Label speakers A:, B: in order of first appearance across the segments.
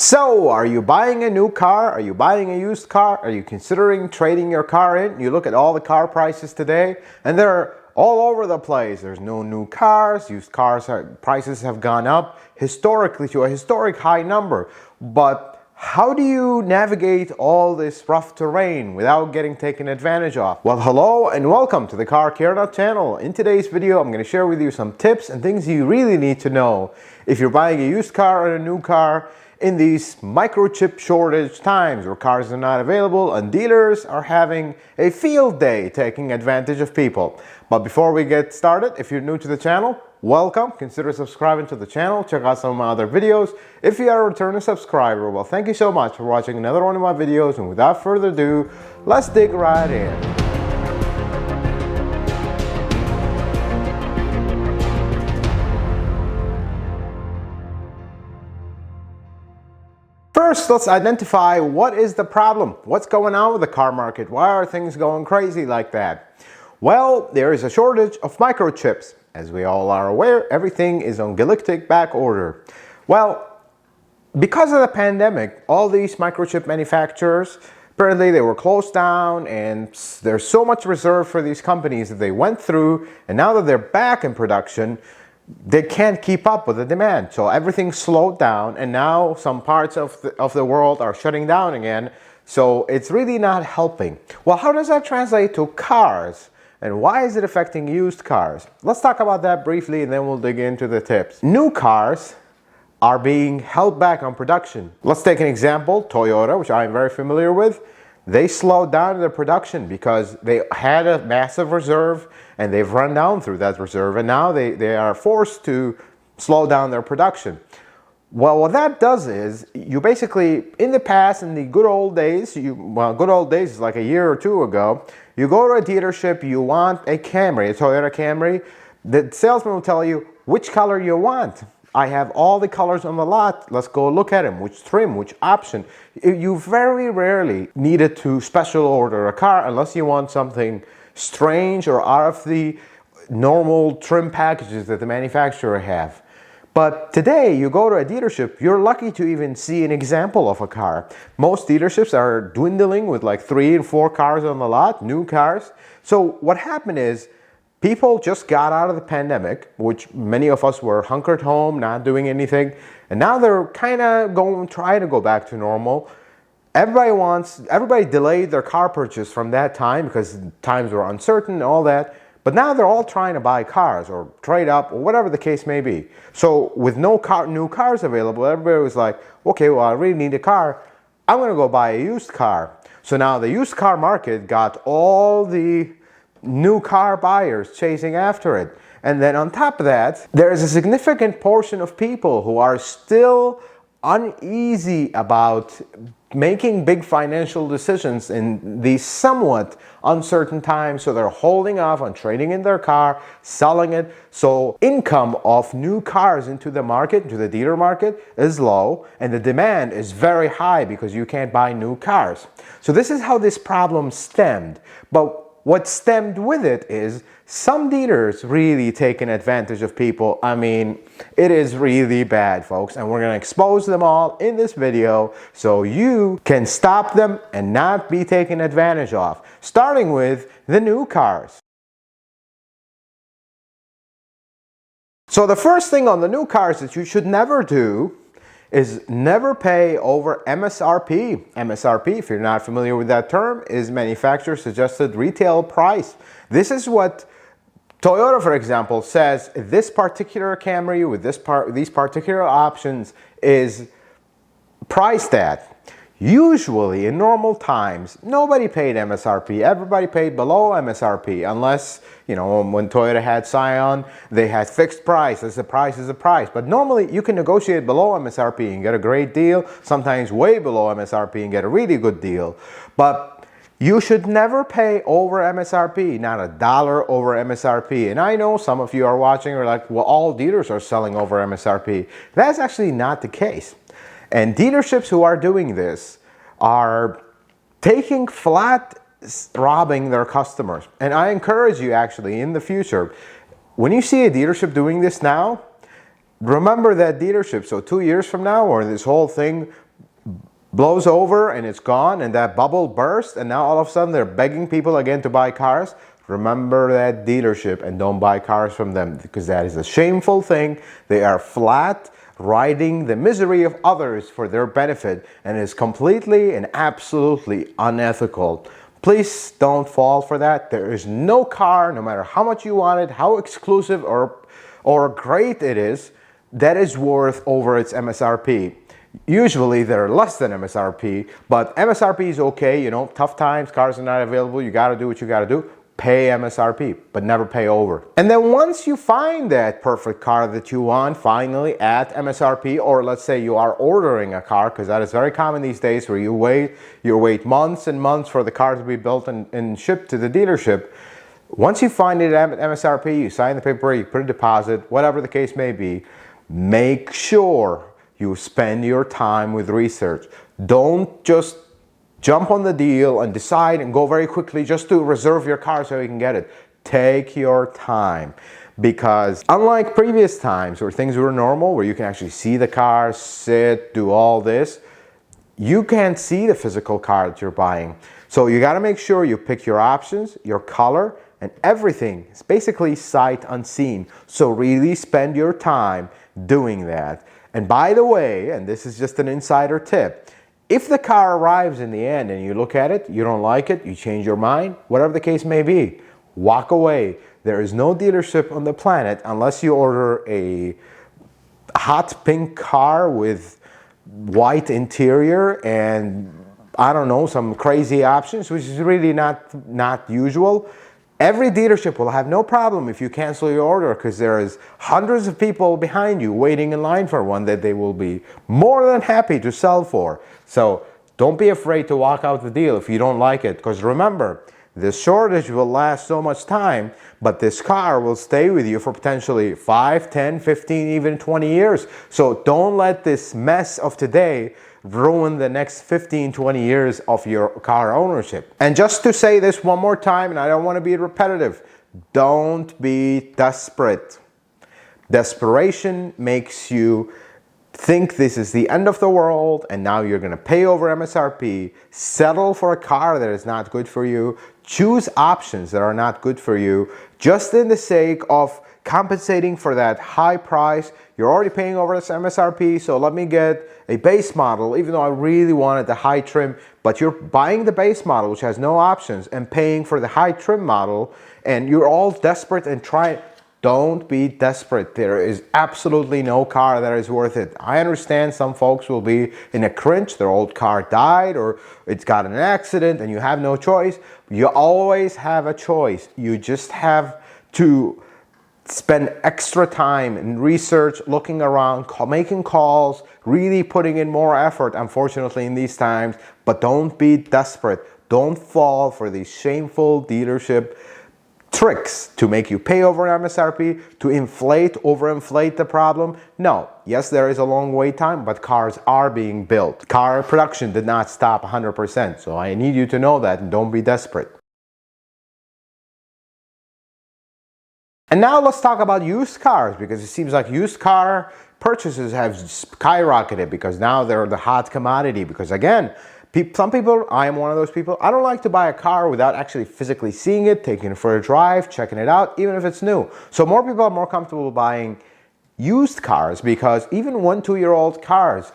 A: So, are you buying a new car? Are you buying a used car? Are you considering trading your car in? You look at all the car prices today, and they're all over the place. There's no new cars. Used cars prices have gone up historically to a historic high number. But how do you navigate all this rough terrain without getting taken advantage of? Well, hello and welcome to the Car Care Nut channel. In today's video, I'm going to share with you some tips and things you really need to know if you're buying a used car or a new car in these microchip shortage times where cars are not available and dealers are having a field day taking advantage of people. But before we get started, if you're new to the channel, welcome. Consider subscribing to the channel. Check out some of my other videos. If you are a returning subscriber, well, thank you so much for watching another one of my videos. And without further ado, let's dig right in. First, let's identify what is the problem. What's going on with the car market? Why are things going crazy like that? Well, there is a shortage of microchips. As we all are aware, everything is on galactic back order. Well, because of the pandemic, all these microchip manufacturers, apparently they were closed down, and there's so much reserve for these companies that they went through, and now that they're back in production, they can't keep up with the demand. So everything slowed down, and now some parts of the world are shutting down again. So it's really not helping. Well, how does that translate to cars? And why is it affecting used cars? Let's talk about that briefly, and then we'll dig into the tips. New cars are being held back on production. Let's take an example, Toyota, which I'm very familiar with. They slowed down their production because they had a massive reserve and they've run down through that reserve, and now they are forced to slow down their production. Well, what that does is you basically, in the past, in the good old days, good old days is like a year or two ago, you go to a dealership, you want a Camry, a Toyota Camry, the salesman will tell you which color you want. I have all the colors on the lot. Let's go look at them. Which trim, which option. You very rarely needed to special order a car unless you want something strange or out of the normal trim packages that the manufacturer have. But today, you go to a dealership, you're lucky to even see an example of a car. Most dealerships are dwindling with like 3 and 4 cars on the lot, new cars. So what happened is, people just got out of the pandemic, which many of us were hunkered home, not doing anything, and now they're kind of trying to go back to normal. Everybody delayed their car purchase from that time because times were uncertain and all that, but now they're all trying to buy cars or trade up or whatever the case may be. So with no new cars available, everybody was like, okay, well, I really need a car. I'm going to go buy a used car. So now the used car market got all the new car buyers chasing after it. And then on top of that, there is a significant portion of people who are still uneasy about making big financial decisions in these somewhat uncertain times. So they're holding off on trading in their car, selling it. So income of new cars into the market, into the dealer market, is low, and the demand is very high because you can't buy new cars. So this is how this problem stemmed. But what stemmed with it is some dealers really taking advantage of people. I mean, it is really bad, folks, and we're going to expose them all in this video so you can stop them and not be taken advantage of, starting with the new cars. So the first thing on the new cars that you should never do is never pay over MSRP. MSRP, if you're not familiar with that term, is manufacturer suggested retail price. This is what Toyota, for example, says this particular Camry with these particular options is priced at. Usually, in normal times, nobody paid MSRP. Everybody paid below MSRP, unless, you know, when Toyota had Scion, they had fixed price. As the price is the price. But normally, you can negotiate below MSRP and get a great deal, sometimes way below MSRP and get a really good deal. But you should never pay over MSRP, not a dollar over MSRP. And I know some of you are watching are like, well, all dealers are selling over MSRP. That's actually not the case. And dealerships who are doing this are taking flat, robbing their customers. And I encourage you actually in the future, when you see a dealership doing this now, remember that dealership. So 2 years from now, or this whole thing blows over and it's gone and that bubble bursts and now all of a sudden they're begging people again to buy cars, remember that dealership and don't buy cars from them, because that is a shameful thing. They are flat riding the misery of others for their benefit and is completely and absolutely unethical. Please don't fall for that. There is no car, no matter how much you want it, how exclusive or great it is, that is worth over its MSRP. Usually they're less than MSRP, but MSRP is okay, you know, tough times, cars are not available, you gotta do what you gotta do. Pay MSRP, but never pay over. And then once you find that perfect car that you want finally at MSRP, or let's say you are ordering a car, because that is very common these days where you wait months and months for the car to be built and shipped to the dealership. Once you find it at MSRP, you sign the paper, you put a deposit, whatever the case may be, make sure you spend your time with research. Don't just jump on the deal and decide and go very quickly just to reserve your car so you can get it. Take your time, because unlike previous times where things were normal, where you can actually see the car, sit, do all this, you can't see the physical car that you're buying. So you got to make sure you pick your options, your color, and everything is basically sight unseen. So really spend your time doing that. And by the way, and this is just an insider tip, if the car arrives in the end and you look at it, you don't like it, you change your mind, whatever the case may be, walk away. There is no dealership on the planet unless you order a hot pink car with white interior and I don't know, some crazy options, which is really not usual. Every dealership will have no problem if you cancel your order, because there is hundreds of people behind you waiting in line for one that they will be more than happy to sell for. So don't be afraid to walk out the deal if you don't like it, because remember, this shortage will last so much time, but this car will stay with you for potentially 5, 10, 15, even 20 years. So don't let this mess of today ruin the next 15, 20 years of your car ownership. And just to say this one more time, and I don't want to be repetitive, don't be desperate. Desperation makes you think this is the end of the world and now you're going to pay over MSRP, settle for a car that is not good for you, choose options that are not good for you, just in the sake of compensating for that high price. You're already paying over this MSRP, so let me get a base model, even though I really wanted the high trim, but you're buying the base model, which has no options, and paying for the high trim model, and you're all desperate and trying. Don't be desperate. There is absolutely no car that is worth it. I understand some folks will be in a cringe, their old car died or it's got an accident and you have no choice. You always have a choice. You just have to spend extra time in research, looking around, making calls, really putting in more effort, unfortunately, in these times. But don't be desperate. Don't fall for these shameful dealership tricks to make you pay over MSRP, to overinflate the problem. No, yes, there is a long wait time, but cars are being built. Car production did not stop 100%. So I need you to know that and don't be desperate. And now let's talk about used cars, because it seems like used car purchases have skyrocketed because now they're the hot commodity. Because again, some people, I am one of those people, I don't like to buy a car without actually physically seeing it, taking it for a drive, checking it out, even if it's new. So more people are more comfortable buying used cars, because even 1-2-year-old cars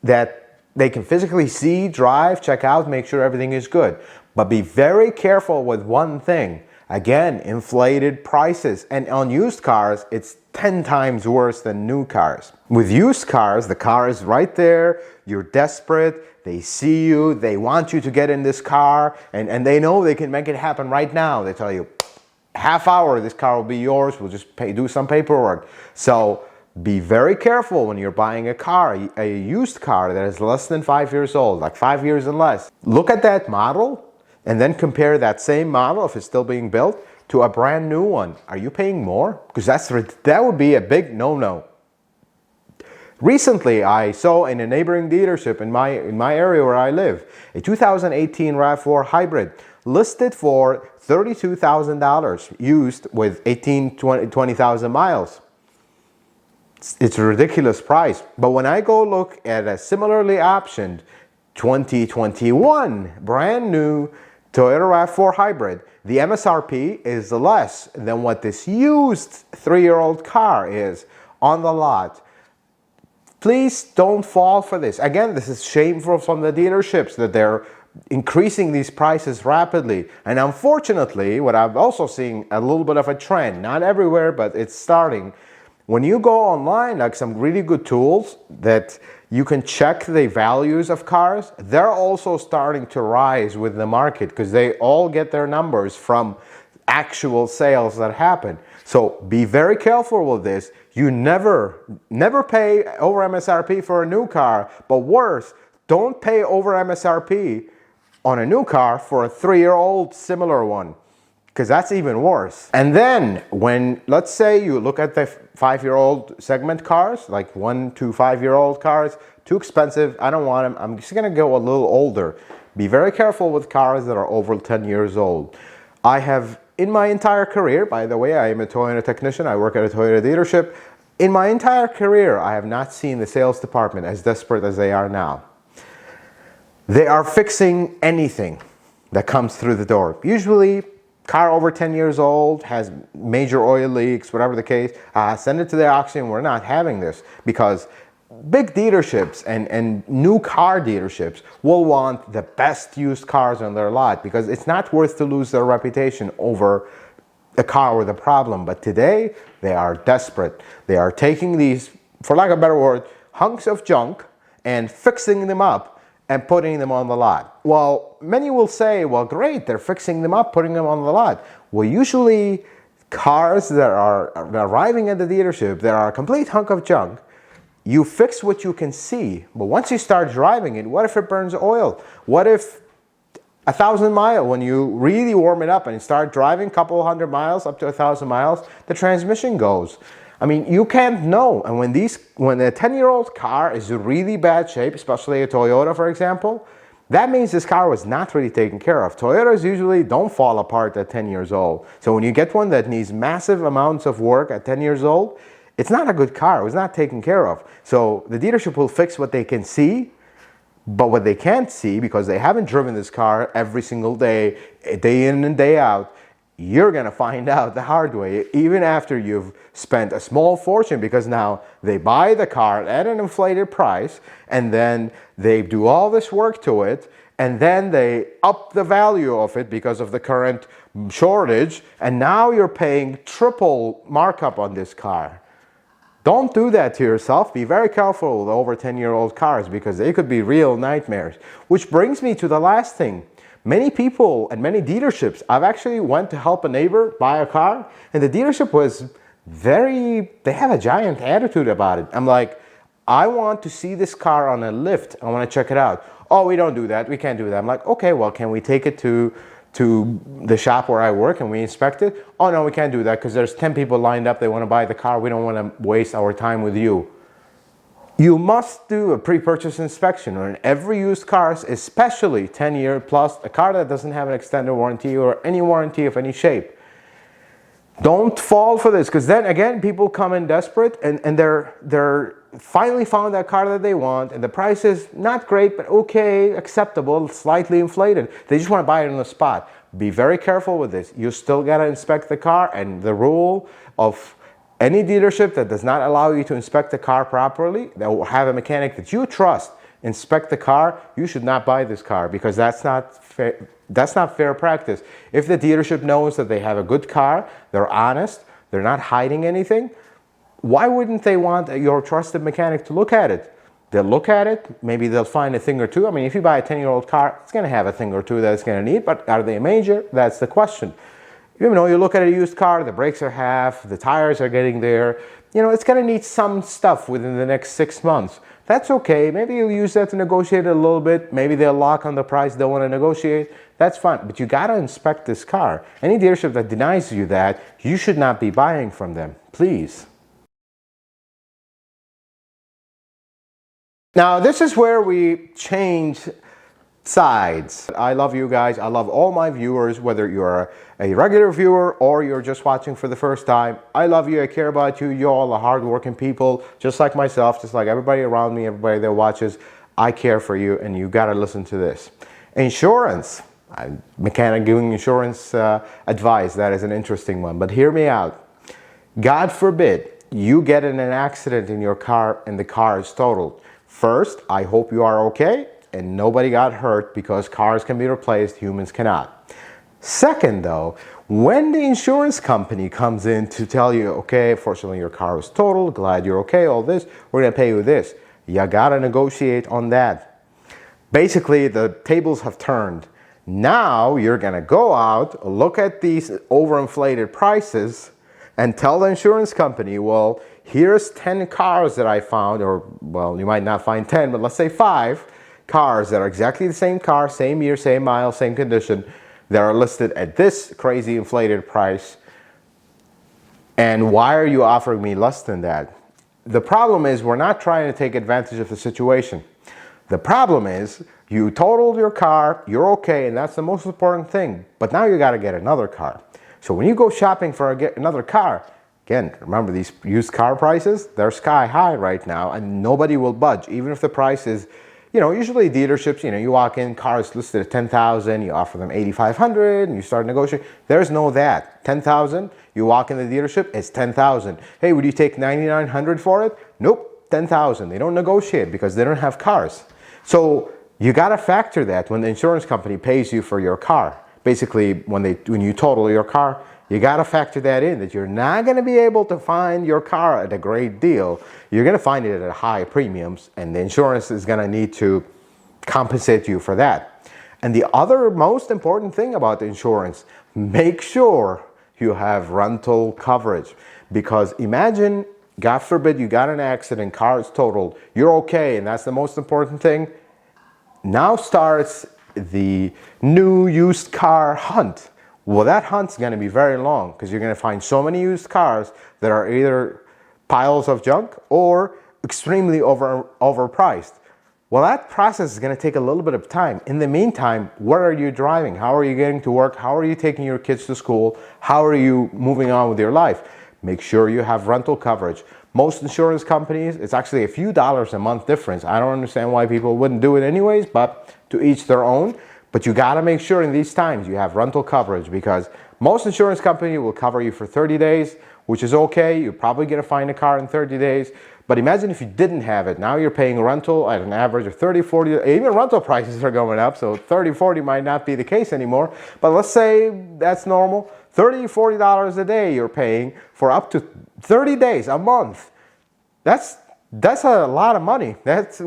A: that they can physically see, drive, check out, make sure everything is good. But be very careful with one thing. Again, inflated prices. And on used cars, it's 10 times worse than new cars. With used cars, the car is right there, you're desperate, they see you, they want you to get in this car, and they know they can make it happen right now. They tell you, half hour, this car will be yours, we'll just do some paperwork. So be very careful when you're buying a car, a used car that is less than 5 years old, like 5 years and less. Look at that model, and then compare that same model, if it's still being built, to a brand new one. Are you paying more? Because that would be a big no-no. Recently, I saw in a neighboring dealership in my area where I live, a 2018 RAV4 hybrid listed for $32,000, used with 20,000 miles. It's a ridiculous price. But when I go look at a similarly optioned 2021 brand new Toyota RAV4 Hybrid. The MSRP is less than what this used 3-year-old car is on the lot. Please don't fall for this. Again, this is shameful from the dealerships that they're increasing these prices rapidly. And unfortunately, what I'm also seeing a little bit of a trend, not everywhere, but it's starting. When you go online, like some really good tools that you can check the values of cars, they're also starting to rise with the market because they all get their numbers from actual sales that happen. So be very careful with this. You never pay over MSRP for a new car, but worse, don't pay over MSRP on a new car for a 3-year-old similar one, because that's even worse. And then when, let's say you look at the 5-year-old segment cars, like 1 to 5-year-old cars, too expensive, I don't want them, I'm just gonna go a little older. Be very careful with cars that are over 10 years old. I have, in my entire career, by the way, I am a Toyota technician, I work at a Toyota dealership. In my entire career, I have not seen the sales department as desperate as they are now. They are fixing anything that comes through the door. Usually, car over 10 years old, has major oil leaks, whatever the case, send it to the auction. We're not having this because big dealerships and new car dealerships will want the best used cars on their lot because it's not worth to lose their reputation over a car with a problem. But today, they are desperate. They are taking these, for lack of a better word, hunks of junk and fixing them up and putting them on the lot. Well, many will say, well, great, they're fixing them up, putting them on the lot. Well, usually cars that are arriving at the dealership that are a complete hunk of junk, you fix what you can see, but once you start driving it, what if it burns oil? What if 1,000 miles, when you really warm it up and start driving a couple hundred miles, up to 1,000 miles, the transmission goes. I mean, you can't know. And when a 10-year-old car is in really bad shape, especially a Toyota, for example, that means this car was not really taken care of. Toyotas usually don't fall apart at 10 years old. So when you get one that needs massive amounts of work at 10 years old, it's not a good car. It was not taken care of. So the dealership will fix what they can see, but what they can't see, because they haven't driven this car every single day, day in and day out, you're going to find out the hard way, even after you've spent a small fortune, because now they buy the car at an inflated price, and then they do all this work to it, and then they up the value of it because of the current shortage, and now you're paying triple markup on this car. Don't do that to yourself. Be very careful with over 10-year-old cars because they could be real nightmares. Which brings me to the last thing. Many people and many dealerships, I've actually went to help a neighbor buy a car, and the dealership was they have a giant attitude about it. I'm like, I want to see this car on a lift. I want to check it out. Oh, we don't do that. We can't do that. I'm like, okay, well, can we take it to the shop where I work and we inspect it? Oh, no, we can't do that because there's 10 people lined up. They want to buy the car. We don't want to waste our time with you. You must do a pre-purchase inspection on every used car, especially 10-year plus, a car that doesn't have an extended warranty or any warranty of any shape. Don't fall for this, because then again, people come in desperate and they're finally found that car that they want, and the price is not great, but okay, acceptable, slightly inflated. They just want to buy it on the spot. Be very careful with this. You still got to inspect the car, and the rule of any dealership that does not allow you to inspect the car properly, that will have a mechanic that you trust inspect the car, you should not buy this car, because that's not fair. That's not fair practice. If the dealership knows that they have a good car, they're honest, they're not hiding anything, why wouldn't they want your trusted mechanic to look at it? They'll look at it, maybe they'll find a thing or two. I mean, if you buy a 10-year-old car, it's going to have a thing or two that it's going to need, but are they major? That's the question. You know, you look at a used car, the brakes are half, the tires are getting there. You know, it's going to need some stuff within the next 6 months. That's okay. Maybe you'll use that to negotiate a little bit. Maybe they'll lock on the price, don't want to negotiate. That's fine. But you got to inspect this car. Any dealership that denies you that, you should not be buying from them. Please. Now, this is where we change sides. I love you guys. I love all my viewers, whether you're a regular viewer or you're just watching for the first time. I love you. I care about you. You all are hardworking people, just like myself, just like everybody around me, everybody that watches. I care for you, and you got to listen to this. Insurance. Mechanic giving insurance advice, that is an interesting one, but hear me out. God forbid you get in an accident in your car and the car is totaled. First, I hope you are okay and nobody got hurt, because cars can be replaced, humans cannot. Second though, when the insurance company comes in to tell you, okay, fortunately your car is totaled, glad you're okay, all this, we're gonna pay you this. You gotta negotiate on that. Basically, the tables have turned. Now you're gonna go out, look at these overinflated prices, and tell the insurance company, well, here's 10 cars that I found, or well, you might not find 10, but let's say 5 cars that are exactly the same car, same year, same mile, same condition, that are listed at this crazy inflated price. And why are you offering me less than that? The problem is we're not trying to take advantage of the situation. The problem is you totaled your car, you're okay, and that's the most important thing. But now you got to get another car. So when you go shopping for another car, again, remember these used car prices, they're sky high right now, and nobody will budge, even if the price is, usually dealerships, you walk in, cars listed at $10,000, you offer them $8,500, and you start negotiating. There's no that. $10,000, you walk in the dealership, it's $10,000. Hey, would you take $9,900 for it? Nope, $10,000. They don't negotiate because they don't have cars. So you got to factor that when the insurance company pays you for your car. Basically, when you total your car, you got to factor that in, that you're not going to be able to find your car at a great deal. You're going to find it at high premiums, and the insurance is going to need to compensate you for that. And the other most important thing about the insurance, make sure you have rental coverage. Because imagine, God forbid, you got in an accident, car is totaled, you're okay, and that's the most important thing. Now starts the new used car hunt. Well, that hunt's going to be very long, because you're going to find so many used cars that are either piles of junk or extremely overpriced. Well, that process is going to take a little bit of time. In the meantime, where are you driving? How are you getting to work? How are you taking your kids to school? How are you moving on with your life? Make sure you have rental coverage. Most insurance companies, it's actually a few dollars a month difference. I don't understand why people wouldn't do it anyways, but to each their own. But you got to make sure in these times you have rental coverage, because most insurance companies will cover you for 30 days, which is okay. You're probably going to find a car in 30 days. But imagine if you didn't have it. Now you're paying rental at an average of 30, 40, even rental prices are going up. So 30, 40 might not be the case anymore. But let's say that's normal. $30, $40 a day you're paying for up to 30 days, a month. That's a lot of money. That's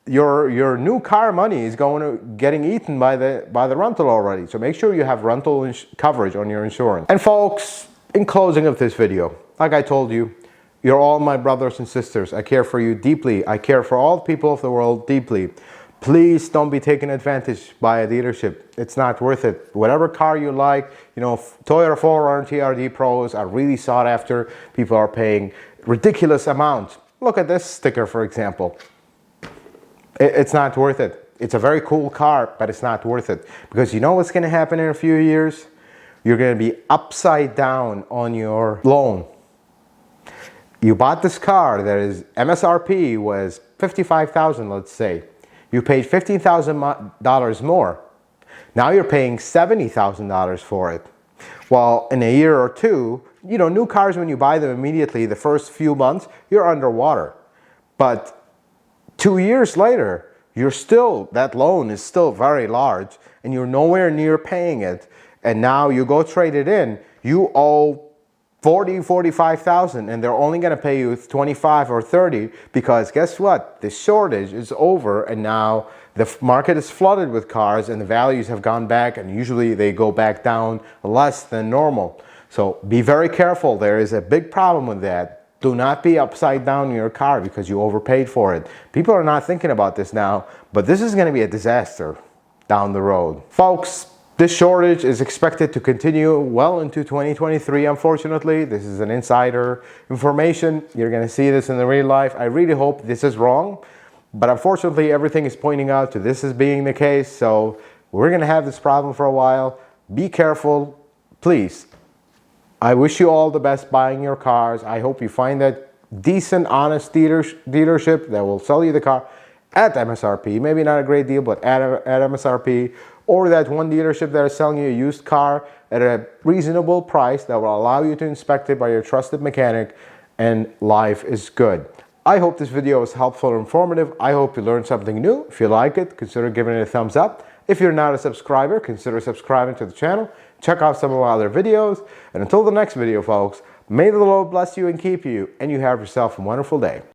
A: your new car money is getting eaten by the rental already. So make sure you have rental coverage on your insurance. And folks, in closing of this video, like I told you, you're all my brothers and sisters. I care for you deeply. I care for all people of the world deeply. Please don't be taken advantage by a dealership. It's not worth it. Whatever car you like, Toyota 4Runner TRD Pros are really sought after. People are paying ridiculous amounts. Look at this sticker, for example. It's not worth it. It's a very cool car, but it's not worth it. Because you know what's going to happen in a few years? You're going to be upside down on your loan. You bought this car that is MSRP was $55,000, let's say. You paid $15,000 more. Now you're paying $70,000 for it. Well, in a year or two, new cars, when you buy them immediately, the first few months, you're underwater. But 2 years later, that loan is still very large, and you're nowhere near paying it. And now you go trade it in, you owe $40,000, $45,000, and they're only going to pay you $25,000 or $30,000, because guess what? The shortage is over, and now the market is flooded with cars, and the values have gone back, and usually they go back down less than normal. So be very careful. There is a big problem with that. Do not be upside down in your car because you overpaid for it. People are not thinking about this now, but this is going to be a disaster down the road. Folks, this shortage is expected to continue well into 2023, unfortunately. This is an insider information. You're going to see this in the real life. I really hope this is wrong, but unfortunately everything is pointing out to this as being the case. So we're going to have this problem for a while. Be careful, please. I wish you all the best buying your cars. I hope you find that decent, honest dealership that will sell you the car. at MSRP, maybe not a great deal, but at MSRP, or that one dealership that is selling you a used car at a reasonable price that will allow you to inspect it by your trusted mechanic, and life is good. I hope this video was helpful and informative. I hope you learned something new. If you like it, consider giving it a thumbs up. If you're not a subscriber, consider subscribing to the channel. Check out some of my other videos. And until the next video, folks, may the Lord bless you and keep you, and you have yourself a wonderful day.